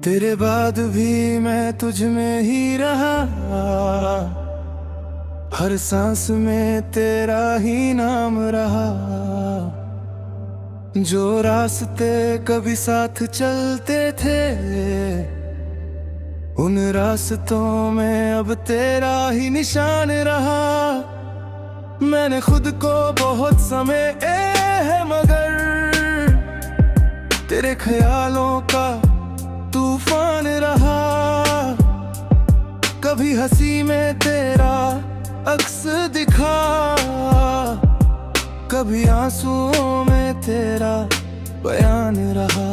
तेरे बाद भी मैं तुझ में ही रहा, हर सांस में तेरा ही नाम रहा। जो रास्ते कभी साथ चलते थे, उन रास्तों में अब तेरा ही निशान रहा। मैंने खुद को बहुत समय है, मगर तेरे ख्यालों का तूफान रहा। कभी हंसी में तेरा अक्स दिखा, कभी आंसुओं में तेरा बयान रहा।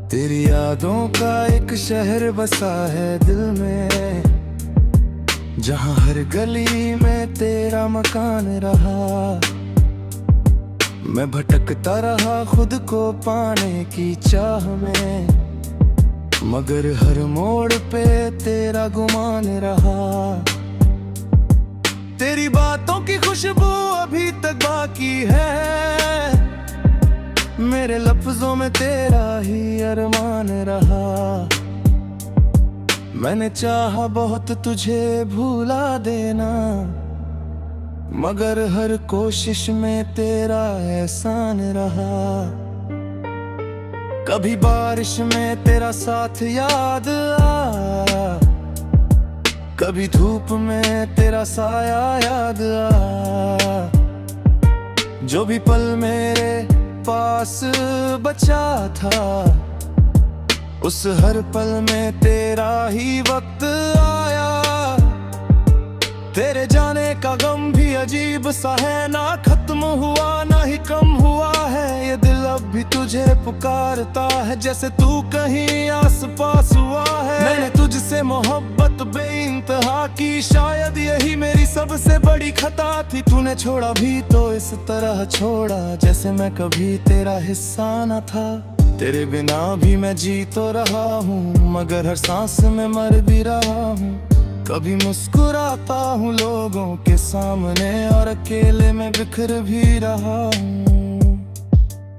तेरी यादों का एक शहर बसा है दिल में, जहां हर गली में तेरा मकान रहा। मैं भटकता रहा खुद को पाने की चाह में, मगर हर मोड़ पे तेरा गुमान रहा। तेरी बातों की खुशबू अभी तक बाकी है, मेरे लफ्जों में तेरा ही अरमान रहा। मैंने चाहा बहुत तुझे भुला देना, मगर हर कोशिश में तेरा एहसान रहा। कभी बारिश में तेरा साथ याद आया, कभी धूप में तेरा साया याद आया। जो भी पल मेरे पास बचा था, उस हर पल में तेरा ही वक्त आया। तेरे जाने का गम भी अजीब सा है, ना खत्म हुआ ना ही कम हुआ है। ये दिल अब भी तुझे पुकारता है, जैसे तू कहीं आस पास हुआ है। मैंने तुझसे मोहब्बत बेइंतहा की, शायद यही मेरी सबसे बड़ी खता थी। तूने छोड़ा भी तो इस तरह छोड़ा, जैसे मैं कभी तेरा हिस्सा न था। तेरे बिना भी मैं जी तो रहा हूँ, मगर हर सांस में मर भी रहा हूँ। कभी मुस्कुराता हूँ लोगों के सामने, और अकेले में बिखर भी रहा हूँ।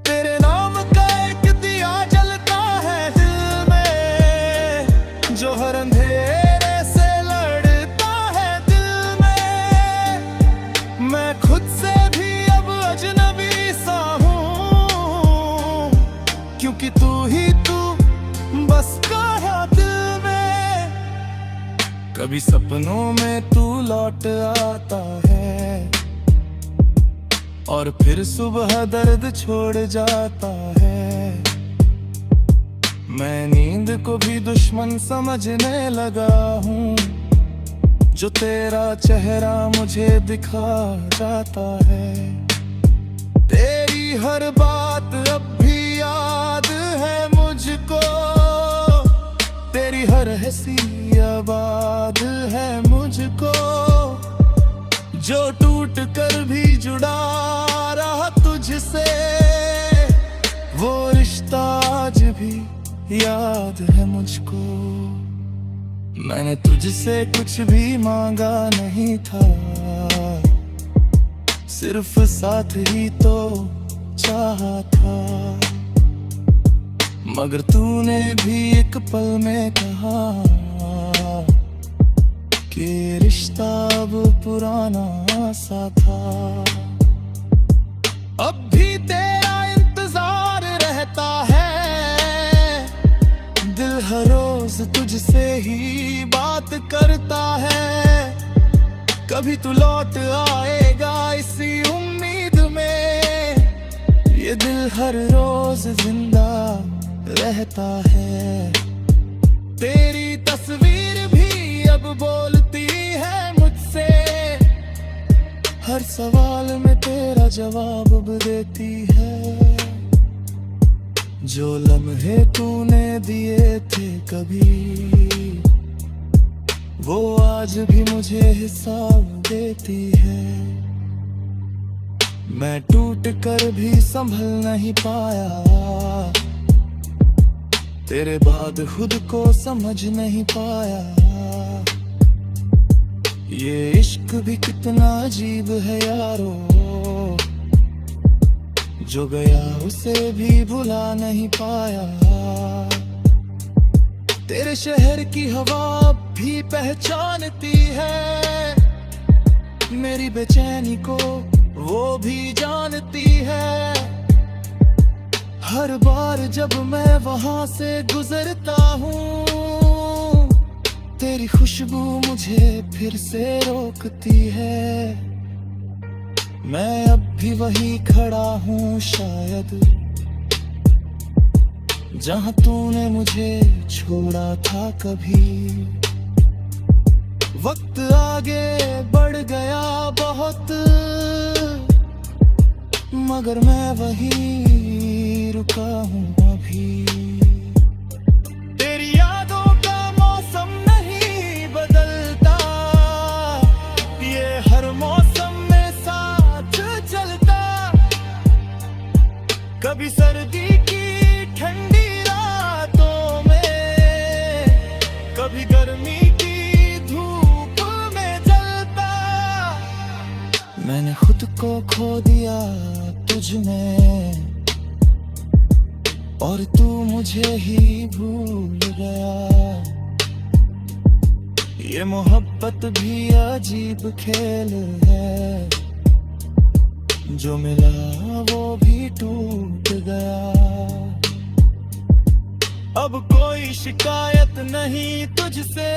तेरे नाम का एक दिया जलता है दिल में, जो हर अंधेरे से लड़ता है दिल में। मैं खुद से भी अब अजनबी सा हूँ, क्योंकि तू ही तू बसता है दिल में। कभी सपनों में तू लौट आता है, और फिर सुबह दर्द छोड़ जाता है। मैं नींद को भी दुश्मन समझने लगा हूँ, जो तेरा चेहरा मुझे दिखा जाता है। तेरी हर बात अब भी याद है मुझको, तेरी हर हंसी आबाद है मुझको। जो टूट कर भी जुड़ा रहा तुझसे, वो रिश्ता आज भी याद है मुझको। मैंने तुझसे कुछ भी मांगा नहीं था, सिर्फ साथ ही तो चाहा था। मगर तूने भी एक पल में कहा कि रिश्ता अब पुराना सा था। अब भी तेरा इंतजार रहता है, दिल हर रोज तुझसे ही बात करता है। कभी तू लौट आएगा इसी उम्मीद में, ये दिल हर रोज जिंदा रहता है। तेरी तस्वीर भी अब बोलती है मुझसे, हर सवाल में तेरा जवाब अब देती है। जो लम्हे तूने दिए थे कभी, वो आज भी मुझे हिसाब देती है। मैं टूट कर भी संभल नहीं पाया, तेरे बाद खुद को समझ नहीं पाया। ये इश्क भी कितना अजीब है यारो, जो गया उसे भी भुला नहीं पाया। तेरे शहर की हवा भी पहचानती है, मेरी बेचैनी को वो भी जानती है। हर बार जब मैं वहां से गुजरता हूँ, तेरी खुशबू मुझे फिर से रोकती है। मैं अब भी वही खड़ा हूँ शायद, जहाँ तूने मुझे छोड़ा था कभी। वक्त आगे बढ़ गया बहुत, मगर मैं वहीं रुका हूँ अभी। तेरी यादों का मौसम नहीं बदलता, ये हर मौसम में साथ चलता। कभी सर्दी की ठंडी रातों में, कभी गर्मी की धूप में जलता। मैंने खुद को खो दिया तुझ में, और तू मुझे ही भूल गया। ये मोहब्बत भी अजीब खेल है, जो मिला वो भी टूट गया। अब कोई शिकायत नहीं तुझसे,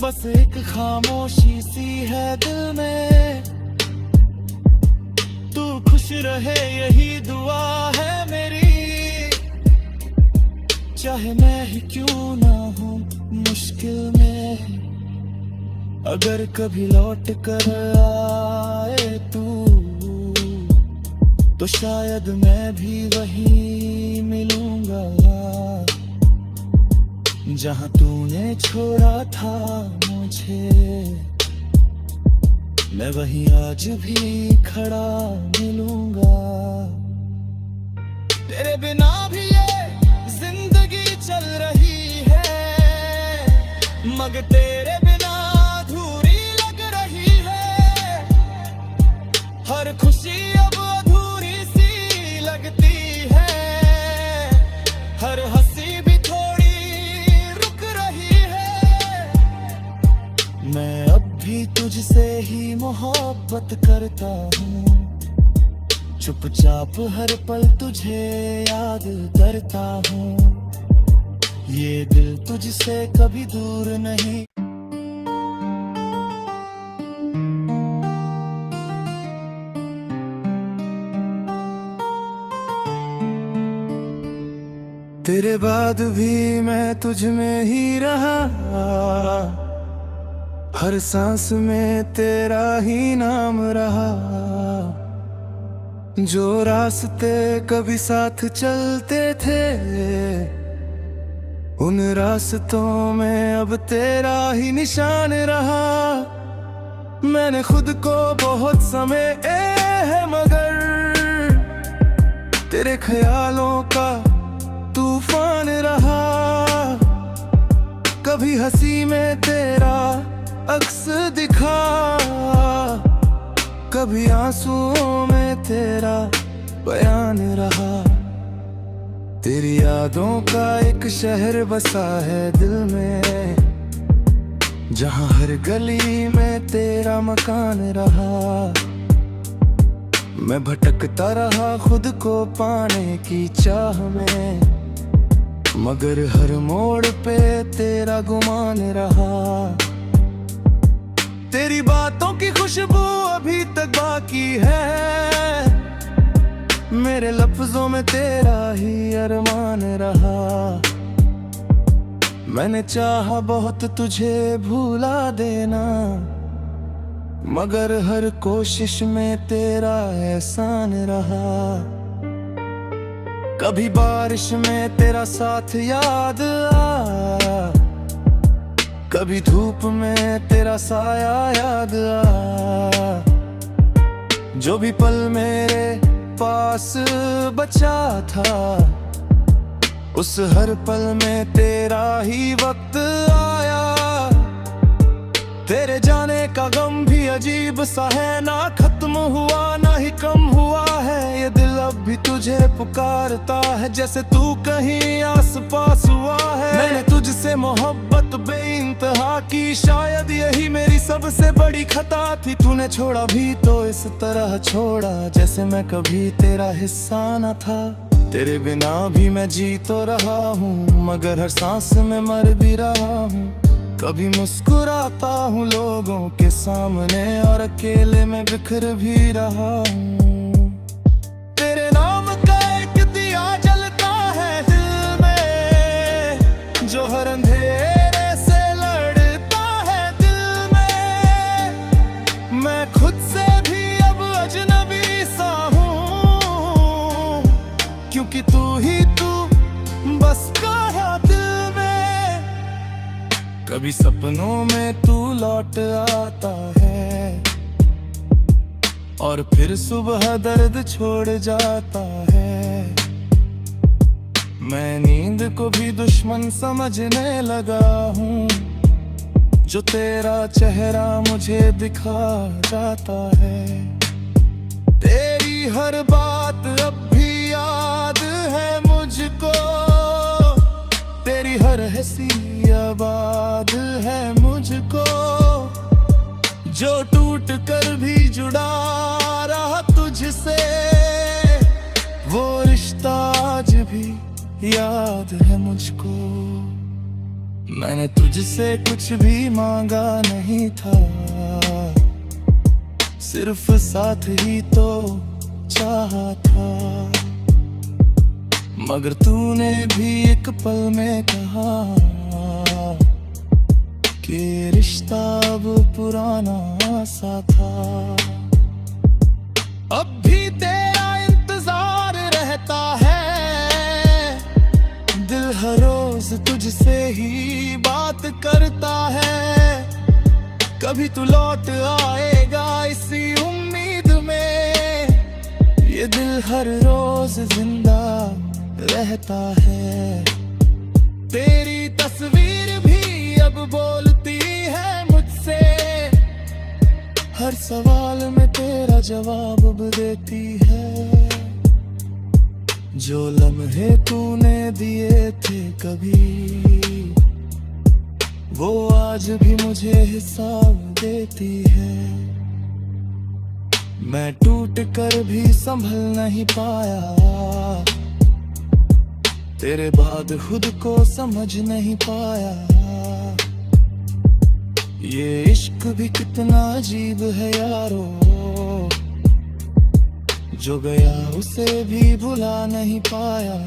बस एक खामोशी सी है दिल में। तू खुश रहे यही दुआ है मेरी, चाहे मैं ही क्यों ना हूँ मुश्किल में। अगर कभी लौट कर आए तू, तो शायद मैं भी वहीं मिलूंगा, जहाँ तूने छोड़ा था मुझे। मैं वहीं आज भी खड़ा मिलूंगा। तेरे बिना भी ये जिंदगी चल रही है, मगर तेरे बिना अधूरी लग रही है। हर खुशी अब अधूरी सी लगती है, हर हंसी भी थोड़ी रुक रही है। मैं अब भी तुझसे ही मोहब्बत करता हूँ, चुपचाप हर पल तुझे याद करता हूँ। ये दिल तुझसे कभी दूर नहीं। तेरे बाद भी मैं तुझ में ही रहा, हर सांस में तेरा ही नाम रहा। जो रास्ते कभी साथ चलते थे, उन रास्तों में अब तेरा ही निशान रहा। मैंने खुद को बहुत समय है, मगर तेरे ख्यालों का तूफान रहा। कभी हंसी में तेरा अक्स दिखा, कभी आंसुओं में तेरा बयान रहा। तेरी यादों का एक शहर बसा है दिल में, जहाँ हर गली में तेरा मकान रहा। मैं भटकता रहा खुद को पाने की चाह में, मगर हर मोड़ पे तेरा गुमान रहा। तेरी बातों की खुशबू अभी तक बाकी है, मेरे लफ्जों में तेरा ही अरमान रहा। मैंने चाहा बहुत तुझे भुला देना, मगर हर कोशिश में तेरा एहसान रहा। कभी बारिश में तेरा साथ याद आया, कभी धूप में तेरा साया याद आया। जो भी पल मेरे पास बचा था, उस हर पल में तेरा ही वक्त आया। तेरे जाने का गम भी अजीब सा है, ना खत्म हुआ ना ही कम हुआ है। ये दिल अब भी तुझे पुकारता है, जैसे तू कहीं आस पास हुआ है। मैंने तुझसे मोहब्बत बेइंतहा की, शायद यही मेरी सबसे बड़ी खता थी। तूने छोड़ा भी तो इस तरह छोड़ा, जैसे मैं कभी तेरा हिस्सा न था। तेरे बिना भी मैं जी तो रहा हूँ, मगर हर सांस में मर भी रहा हूँ। कभी मुस्कुराता हूँ लोगों के सामने और अकेले में बिखर भी रहा हूँ। तेरे नाम का एक दिया जलता है दिल में, जो हर अंधेरे से लड़ता है दिल में। मैं खुद से भी अब अजनबी सा हूँ, क्योंकि तू ही तू बस गया दिल में। कभी सपनों में तू लौट आता है, और फिर सुबह दर्द छोड़ जाता है। मैं नींद को भी दुश्मन समझने लगा हूँ, जो तेरा चेहरा मुझे दिखा जाता है। तेरी हर बात अब भी याद है मुझको, तेरी हर हंसी आबाद है मुझको। जो टूट कर भी जुड़ा रहा तुझसे, वो रिश्ता आज भी याद है मुझको। मैंने तुझसे कुछ भी मांगा नहीं था, सिर्फ साथ ही तो चाहा था। मगर तूने भी एक पल में कहा कि रिश्ता अब पुराना सा था। अब भी तेरा इंतजार रहता है, दिल हर रोज तुझसे ही बात करता है। कभी तू लौट आएगा इसी उम्मीद में, ये दिल हर रोज जिंदा रहता है। तेरी तस्वीर भी अब बोलती है मुझसे, हर सवाल में तेरा जवाब अब देती है। जो लम्हे तूने दिए थे कभी, वो आज भी मुझे हिसाब देती है। मैं टूट कर भी संभल नहीं पाया, तेरे बाद खुद को समझ नहीं पाया। ये इश्क भी कितना अजीब है यारो, जो गया उसे भी भुला नहीं पाया।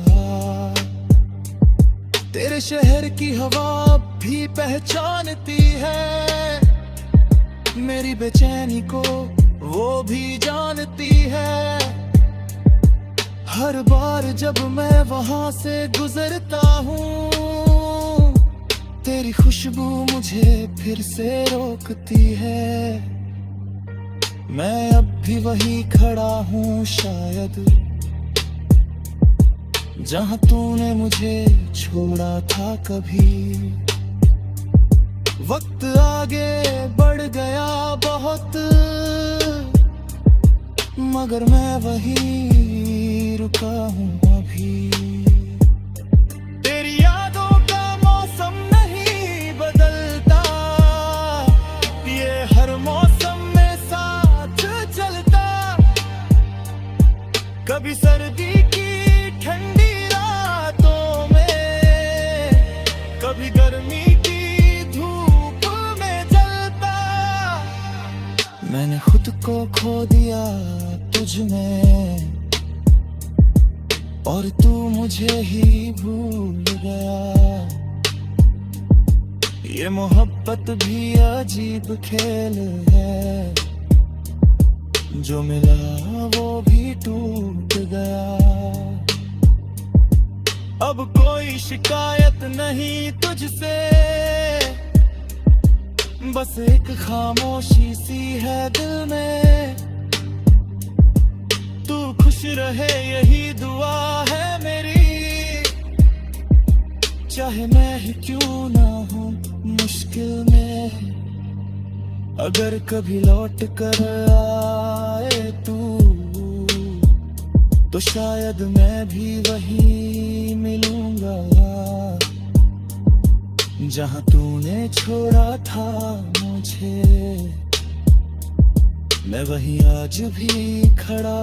तेरे शहर की हवा भी पहचानती है, मेरी बेचैनी को वो भी जानती है। हर बार जब मैं वहां से गुजरता हूँ, तेरी खुशबू मुझे फिर से रोकती है। मैं अब भी वही खड़ा हूँ शायद, जहाँ तूने मुझे छोड़ा था कभी। वक्त आगे बढ़ गया बहुत, मगर मैं वही रुका हूँ अभी। तेरी यादों का मौसम नहीं बदलता, ये हर मौसम में साथ चलता। कभी सर्दी की ठंडी रातों में, कभी गर्मी की धूप में जलता। मैंने खुद को खो दिया तुझ में, और तू मुझे ही भूल गया। ये मोहब्बत भी अजीब खेल है, जो मिला वो भी टूट गया। अब कोई शिकायत नहीं तुझसे, बस एक खामोशी सी है दिल में। तू खुश रहे यही दुआ है मेरी, चाहे मैं ही क्यों ना हूँ मुश्किल में। अगर कभी लौट कर आए तू, तो शायद मैं भी वही मिलूंगा जहां तूने छोड़ा था मुझे। मैं वही आज भी खड़ा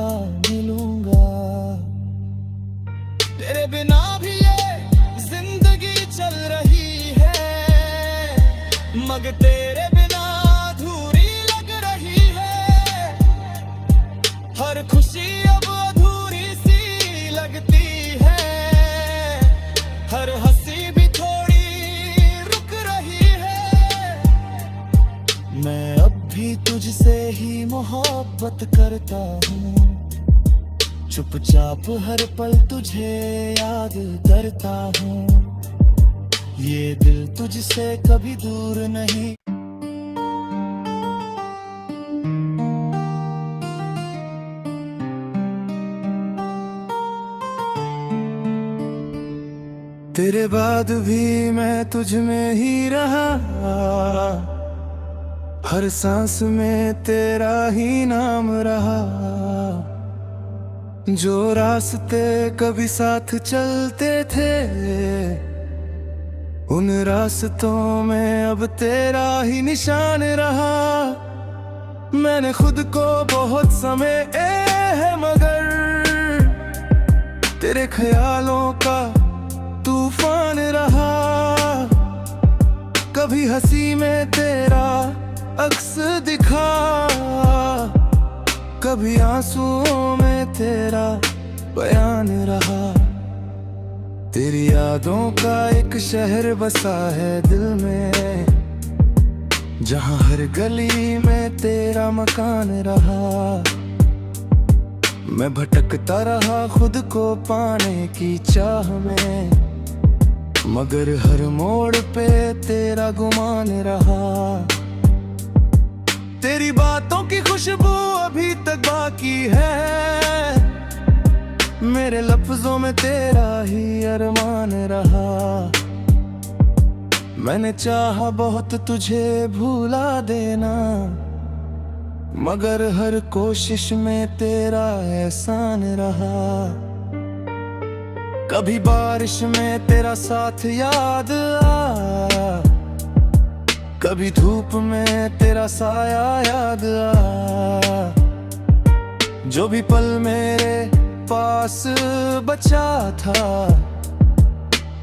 मिलूंगा। तेरे बिना भी ये जिंदगी चल रही है, मगर तेरे बिना अधूरी लग रही है। हर खुशी अब अधूरी सी लगती है, हर हंसी भी थोड़ी रुक रही है। मैं अब भी तुझसे ही मोहब्बत करता हूँ, चुपचाप हर पल तुझे याद करता हूँ। ये दिल तुझसे कभी दूर नहीं। तेरे बाद भी मैं तुझ में ही रहा, हर सांस में तेरा ही नाम रहा। जो रास्ते कभी साथ चलते थे, उन रास्तों में अब तेरा ही निशान रहा। मैंने खुद को बहुत समय है, मगर तेरे ख्यालों का तूफान रहा। कभी हंसी में तेरा अक्स दिखा, कभी आंसुओं में तेरा बयान रहा। तेरी यादों का एक शहर बसा है दिल में, जहां हर गली में तेरा मकान रहा। मैं भटकता रहा खुद को पाने की चाह में, मगर हर मोड़ पे तेरा गुमान रहा। तेरी बातों की खुशबू अभी तक बाकी है, मेरे लफ्जों में तेरा ही अरमान रहा। मैंने चाहा बहुत तुझे भुला देना, मगर हर कोशिश में तेरा एहसान रहा। कभी बारिश में तेरा साथ याद आया, कभी धूप में तेरा साया याद आया। जो भी पल मेरे पास बचा था,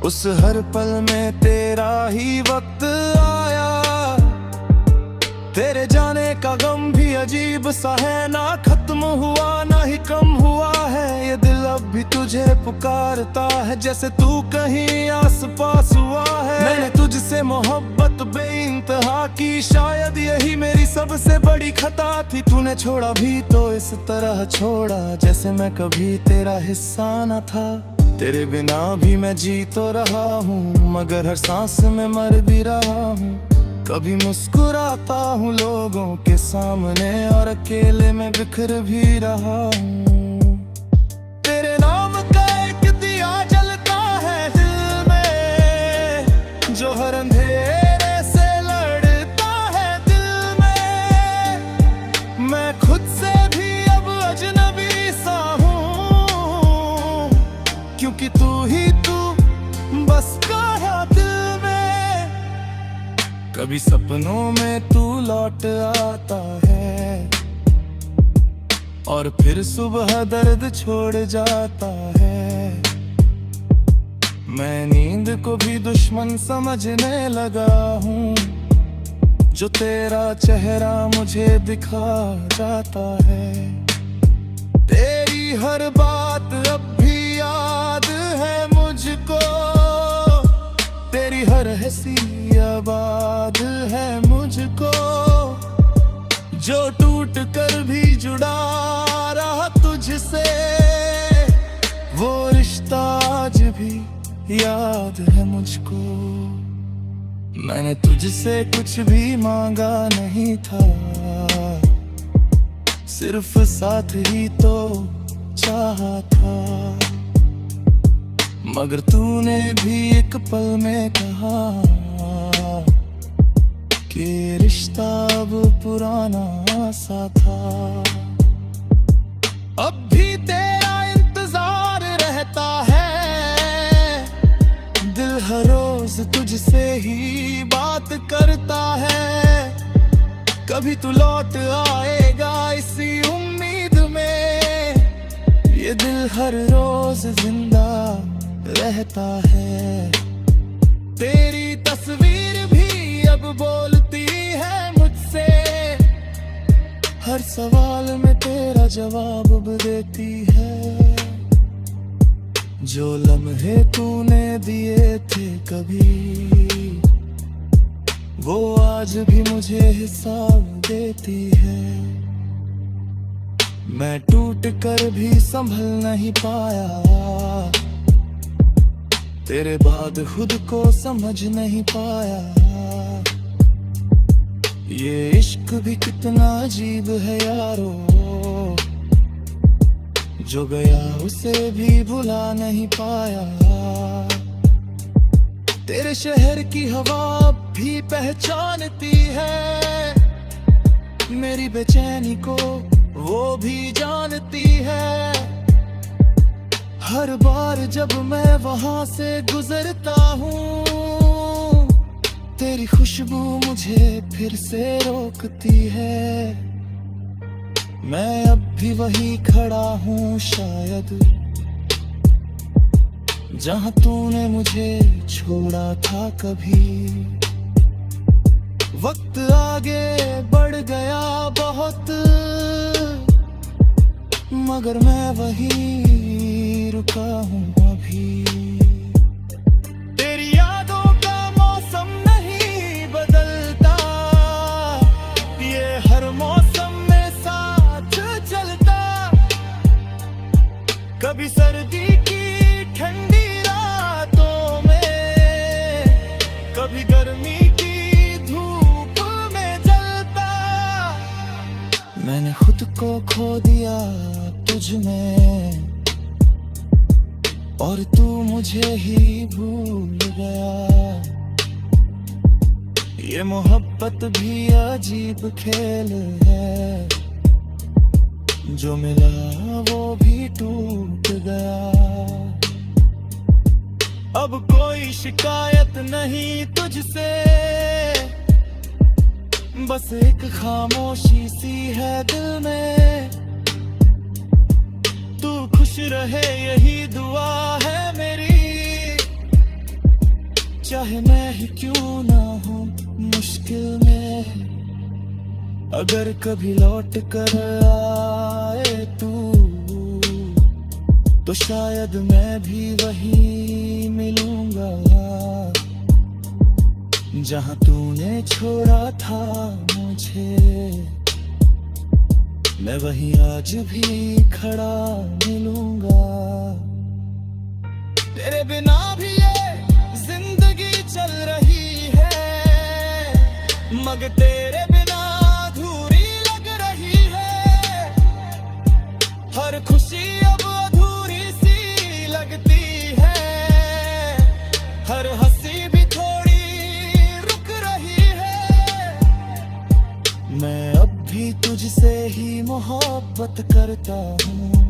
उस हर पल में तेरा ही वक्त आया। तेरे जाने का गम भी अजीब सा है, ना खत्म हुआ ना ही कम हुआ है। ये दिल अब भी तुझे पुकारता है, जैसे तू कहीं आस पास हुआ है। मैंने तुझसे मोहब्बत बेइंतहा की, शायद यही मेरी सबसे बड़ी खता थी। तूने छोड़ा भी तो इस तरह छोड़ा, जैसे मैं कभी तेरा हिस्सा न था। तेरे बिना भी मैं जी तो रहा हूँ, मगर हर सांस में मर भी रहा हूँ। कभी मुस्कुराता हूँ लोगों के सामने, और अकेले में बिखर भी रहा हूँ। तेरे नाम का एक दिया जलता है दिल में, जो हर अंधेरे से लड़ता है दिल में। मैं खुद से भी अब अजनबी सा हूँ, क्योंकि तू ही तू बस गया दिल में। कभी सपनों में तू लौट आता है, और फिर सुबह दर्द छोड़ जाता है। मैं नींद को भी दुश्मन समझने लगा हूँ, जो तेरा चेहरा मुझे दिखा जाता है। तेरी हर बात अब भी याद है मुझको, तेरी हर हंसी आबाद है मुझको। जो टूट कर भी जुड़ा रहा तुझसे, वो रिश्ता आज भी याद है मुझको। मैंने तुझसे कुछ भी मांगा नहीं था, सिर्फ साथ ही तो चाहा था। मगर तूने भी एक पल में कहा कि रिश्ता अब पुराना सा था। अब भी तेरा इंतजार रोज तुझसे ही बात करता है, कभी तू लौट आएगा इसी उम्मीद में। ये दिल हर रोज जिंदा रहता है। तेरी तस्वीर भी अब बोलती है मुझसे, हर सवाल में तेरा जवाब अब देती है। जो लम्हे तूने दिए थे कभी, वो आज भी मुझे हिसाब देती है। मैं टूट कर भी संभल नहीं पाया, तेरे बाद खुद को समझ नहीं पाया। ये इश्क भी कितना अजीब है यारो, जो गया उसे भी भुला नहीं पाया। तेरे शहर की हवा भी पहचानती है, मेरी बेचैनी को वो भी जानती है। हर बार जब मैं वहां से गुजरता हूँ, तेरी खुशबू मुझे फिर से रोकती है। मैं अब भी वही खड़ा हूँ शायद, जहाँ तूने मुझे छोड़ा था कभी। वक्त आगे बढ़ गया बहुत, मगर मैं वही रुका हूँ अभी। तेरी यादों का मौसम नहीं बदलता, ये हर मौसम में साथ चलता। कभी सर्दी की ठंडी रातों में, कभी गर्मी की धूप में जलता। मैंने खुद को खो दिया तुझ में, और तू मुझे ही भूल गया। ये मोहब्बत भी अजीब खेल है, जो मिला वो भी टूट गया। अब कोई शिकायत नहीं तुझसे, बस एक खामोशी सी है दिल में। तू खुश रहे यही दुआ है मेरी, चाहे मैं ही क्यों ना हूँ मुश्किल में। अगर कभी लौट कर आए तू, तो शायद मैं भी वही मिलूंगा, जहाँ तूने छोड़ा था मुझे। मैं वहीं आज भी खड़ा मिलूंगा। तेरे बिना भी ये जिंदगी चल रही है, मगर तेरे बिना अधूरी लग रही है। हर खुशी अब अधूरी सी लगती है, हर हंसी भी थोड़ी रुक रही है। मैं अब भी तुझसे ही मोहब्बत करता हूँ,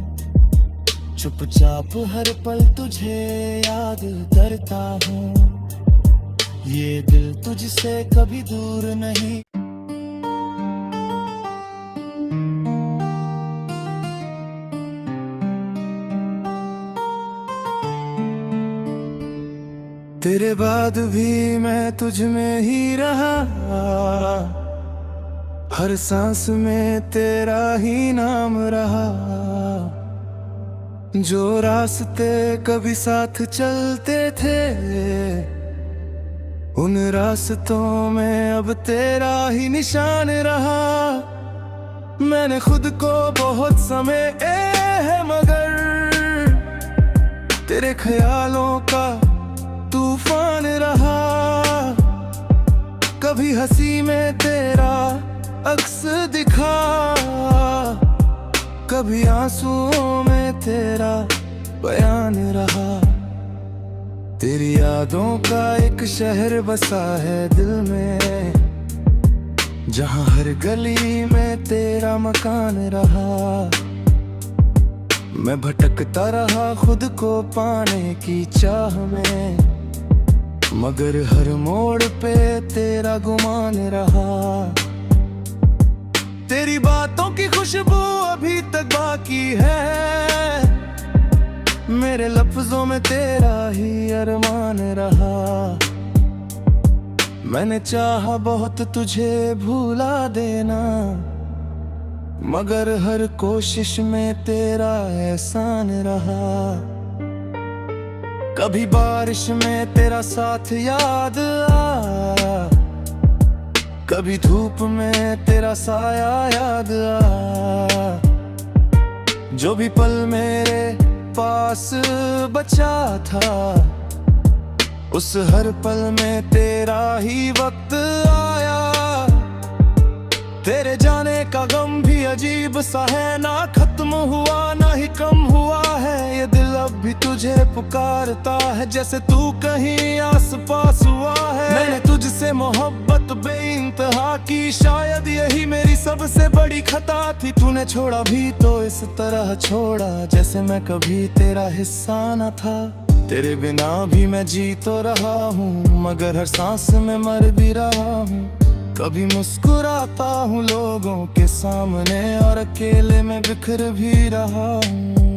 चुपचाप हर पल तुझे याद करता हूँ। ये दिल तुझसे कभी दूर नहीं। तेरे बाद भी मैं तुझ में ही रहा, हर सांस में तेरा ही नाम रहा। जो रास्ते कभी साथ चलते थे, उन रास्तों में अब तेरा ही निशान रहा। मैंने खुद को बहुत समय है, मगर तेरे ख्यालों का तूफान रहा। कभी हंसी में तेरा अक्स दिखा, कभी आंसुओं में तेरा बयान रहा। तेरी यादों का एक शहर बसा है दिल में, जहाँ हर गली में तेरा मकान रहा। मैं भटकता रहा खुद को पाने की चाह में, मगर हर मोड़ पे तेरा गुमान रहा। तेरी बातों की खुशबू अभी तक बाकी है, मेरे लफ्जों में तेरा ही अरमान रहा। मैंने चाहा बहुत तुझे भुला देना, मगर हर कोशिश में तेरा एहसान रहा। कभी बारिश में तेरा साथ याद आया, कभी धूप में तेरा साया याद आया। जो भी पल मेरे पास बचा था, उस हर पल में तेरा ही वक्त आया। तेरे जाने का गम भी अजीब सा है, ना खत्म हुआ ना ही कम हुआ है। ये दिल अब भी तुझे पुकारता है, जैसे तू कहीं आस पास हुआ है। मैंने तुझसे मोहब्बत बेइंतहा की, शायद यही मेरी सबसे बड़ी खता थी। तूने छोड़ा भी तो इस तरह छोड़ा, जैसे मैं कभी तेरा हिस्सा न था। तेरे बिना भी मैं जी तो रहा हूँ, मगर हर सांस में मर भी रहा हूँ। कभी मुस्कुराता हूँ लोगों के सामने, और अकेले में बिखर भी रहा हूँ।